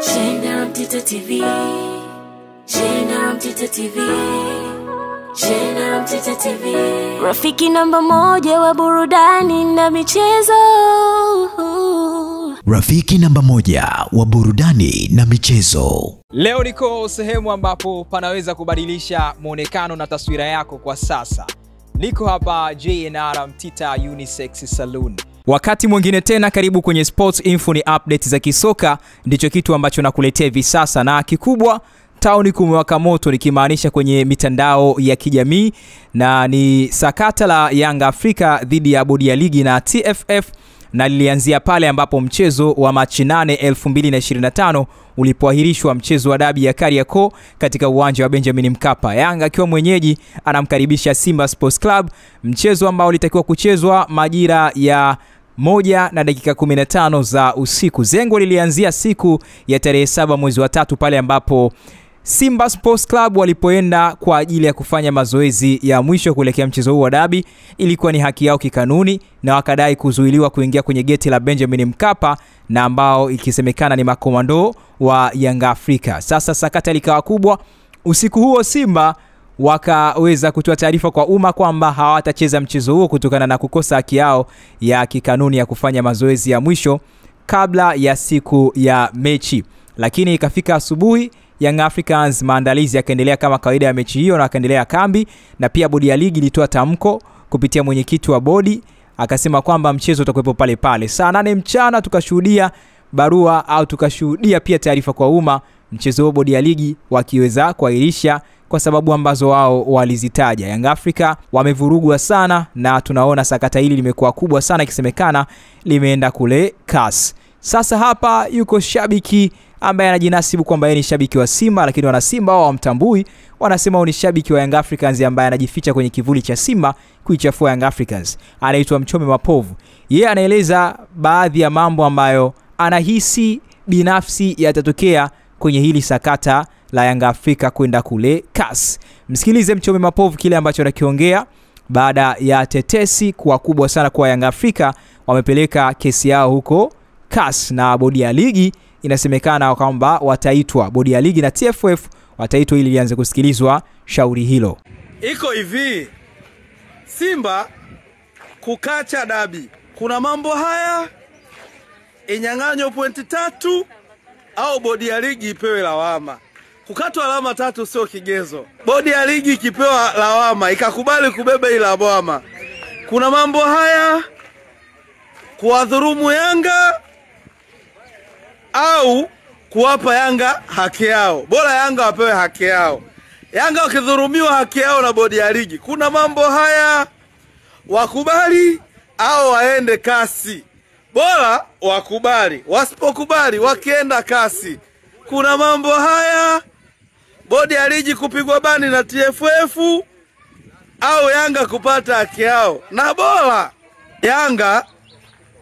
Shena Mtita TV, Shena Mtita TV, Shena Mtita TV, rafiki namba moja wa burudani na michezo. Rafiki namba moja wa burudani na michezo. Leo niko sehemu ambapo panaweza kubadilisha muonekano na taswira yako kwa sasa. Niko hapa JNR Mtita Unisex Saloon. Wakati mwingine tena, karibu kwenye Sports Info, ni update za kisoka, ndicho kitu ambacho nakuletea hivi sasa. Na kikubwa, tauni kumewaka moto, nikimaanisha kwenye mitandao ya kijamii, na ni sakata la Yanga Afrika dhidi ya bodi ya ligi na TFF, na lilianzia pale ambapo mchezo wa Machi 8 2025 ulipoahirishwa, mchezo wa dabi ya Kariakoo katika uwanja wa Benjamin Mkapa. Yanga akiwa mwenyeji anamkaribisha Simba Sports Club, mchezo ambao ulitakiwa kuchezwa majira ya 1:15 za usiku. Zengo lilianzia siku ya tarehe 7 mwezi wa 3 pale ambapo Simba Sports Club walipoenda kwa ajili ya kufanya mazoezi ya mwisho kuelekea mchezo huu wa dabi. Ilikuwa ni haki yao kikanuni, na wakadai kuzuiliwa kuingia kwenye geti la Benjamin Mkapa, na ambao ikisemekana ni makomando wa Yanga Afrika. Sasa sakata likawa kubwa. Usiku huo Simba wakaweza kutoa taarifa kwa umma kwamba hawatacheza mchezo huo kutokana na kukosa haki yao ya kikanuni ya kufanya mazoezi ya mwisho kabla ya siku ya mechi. Lakini ikafika asubuhi, Young Africans maandalizi yakaendelea kama kawaida ya mechi hiyo, na akaendelea kambi, na pia bodi ya ligi ilitoa tamko kupitia mwenyekiti wa bodi, akasema kwamba mchezo utakuwepo pale pale. Saa 8 mchana tukashuhudia barua au tukashuhudia pia taarifa kwa umma, mchezo wa bodi ya ligi wakiweza kuahirisha kwa sababu ambazo wao walizitaja. Young Africa wamevurugwa sana, na tunaona sakata hili limekuwa kubwa sana, ikisemekana limeenda kule CAS. Sasa hapa yuko shabiki ambaye anajinasibu kwamba yeye ni shabiki wa Simba, lakini wana Simba wao wamtambui, wanasema ni shabiki wa Young Africans ambaye anajificha kwenye kivuli cha Simba kuichafua Young Africans. Anaitwa Mchome Mapovu. Yeye anaeleza baadhi ya mambo ambayo anahisi binafsi yatatokea kwenye hili sakata la Young Africa kwenda kule CAS. Msikilize Mchome Mapovu kile ambacho anakiongea baada ya tetesi kuwa kubwa sana kwa Young Africa wamepeleka kesi yao huko CAS, na bodi ya ligi inasemekana kwamba wataitwa, bodi ya ligi na TFF wataitwa ili lianze kusikilizwa shauri hilo. Iko hivi, Simba kukacha dabi, kuna mambo haya, inyang'anyo pointi 3 au bodi ya ligi ipewe lawama. Kukatwa alama 3 sio kigezo. Bodi ya ligi ikipewa lawama ikakubali kubeba ile lawama, kuna mambo haya, kuwadhurumu Yanga au kuwapa Yanga haki yao. Bora Yanga wapewe haki yao. Yanga wakidhurumiwa haki yao na bodi ya ligi, kuna mambo haya, wakubali au waende kasi. Bora wakubali, wasipokubali wakienda kasi. Kuna mambo haya, bodi ya ligi kupigwa bani na TFF au Yanga kupata haki yao. Na bora Yanga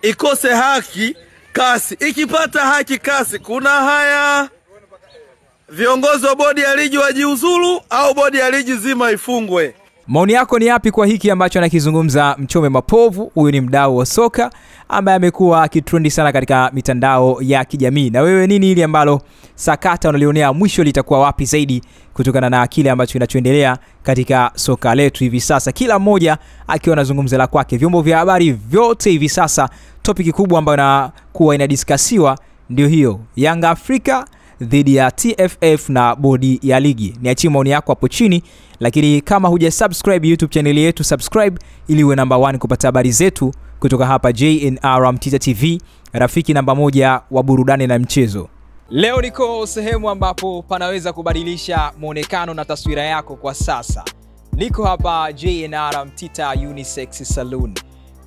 ikose haki kasi, ikipata haki kasi. Kuna haya, viongozi wa bodi ya ligi wajiuzulu au bodi ya ligi zima ifungwe. Maoni yako ni yapi kwa hiki ambacho anakizungumza Mchome Mapovu? Huyu ni mdau wa soka ambaye amekuwa akitrendi sana katika mitandao ya kijamii. Na wewe nini ili ambalo sakata unalionea mwisho litakuwa wapi zaidi kutokana na kile ambacho kinachoendelea katika soka letu hivi sasa? Kila mmoja akiwa anazungumza la kwake. Vyombo vya habari vyote hivi sasa, topic kubwa ambayo inakuwa inadiskasiwa ndio hiyo, Young Africa dhidi ya TFF na bodi ya ligi. Niachie maoni yako hapo chini, lakini kama hujasubscribe YouTube channel yetu, subscribe ili uwe namba 1 kupata habari zetu kutoka hapa JNR Mtita TV, rafiki namba moja wa burudani na mchezo. Leo niko sehemu ambapo panaweza kubadilisha muonekano na taswira yako kwa sasa. Niko hapa JNR Mtita Unisex Saloon.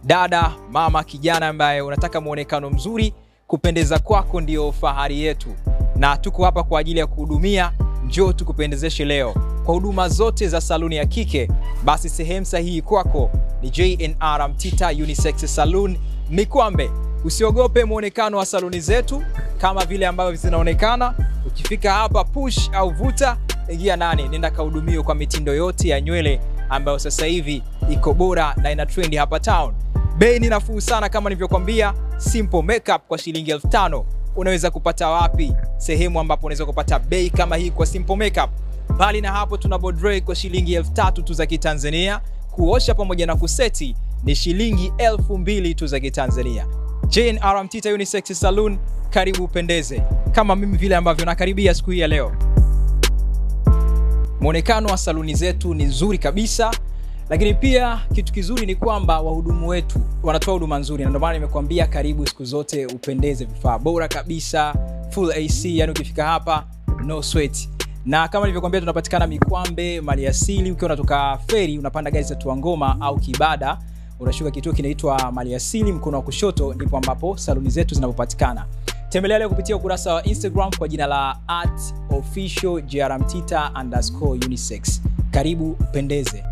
Dada, mama, kijana ambaye unataka muonekano mzuri, kupendeza kwako ndio fahari yetu, na tuko hapa kwa ajili ya kuhudumia. Njoo tukupendezeshe leo kwa huduma zote za saluni ya kike. Basi sehemu sahihi kwako ni JNR Mtita Unisex Saloon Mikwambe. Usiogope muonekano wa saluni zetu kama vile ambavyo zinaonekana. Ukifika hapa, push au vuta, ingia nani, nenda kahudumio kwa mitindo yote ya nywele ambayo sasa hivi iko bora na ina trend hapa town. Bei ni nafuu sana kama nilivyokuambia, simple makeup kwa shilingi 5,000. unaweza kupata wapi? Sehemu ambapo unaweza kupata bei kama hii kwa Simple Makeup. Bali na hapo, tuna bodre kwa shilingi 3000 tu za Kitanzania. Kuosha pamoja na kuseti ni shilingi 2000 tu za Kitanzania. JNR Mtita Unisex Saloon, karibu upendeze kama mimi vile ambavyo nakaribia siku hii ya leo. Muonekano wa saluni zetu ni nzuri kabisa, lakini pia kitu kizuri ni kwamba wahudumu wetu wanatoa huduma nzuri, na ndio maana nimekuambia karibu siku zote upendeze. Vifaa bora kabisa, full AC, yani ukifika hapa no sweat. Na kama nilivyokuambia, tunapatikana Mikwambe Maliasili. Ukiwa unatoka feri unapanda gari za Tuangoma au Kibada, unashuka kituo kinaitwa Maliasili, mkono wa kushoto ndipo ambapo saluni zetu zinapopatikana. Tembelea leo kupitia ukurasa wa Instagram kwa jina la @officialgrmtita_unisex. Karibu upendeze.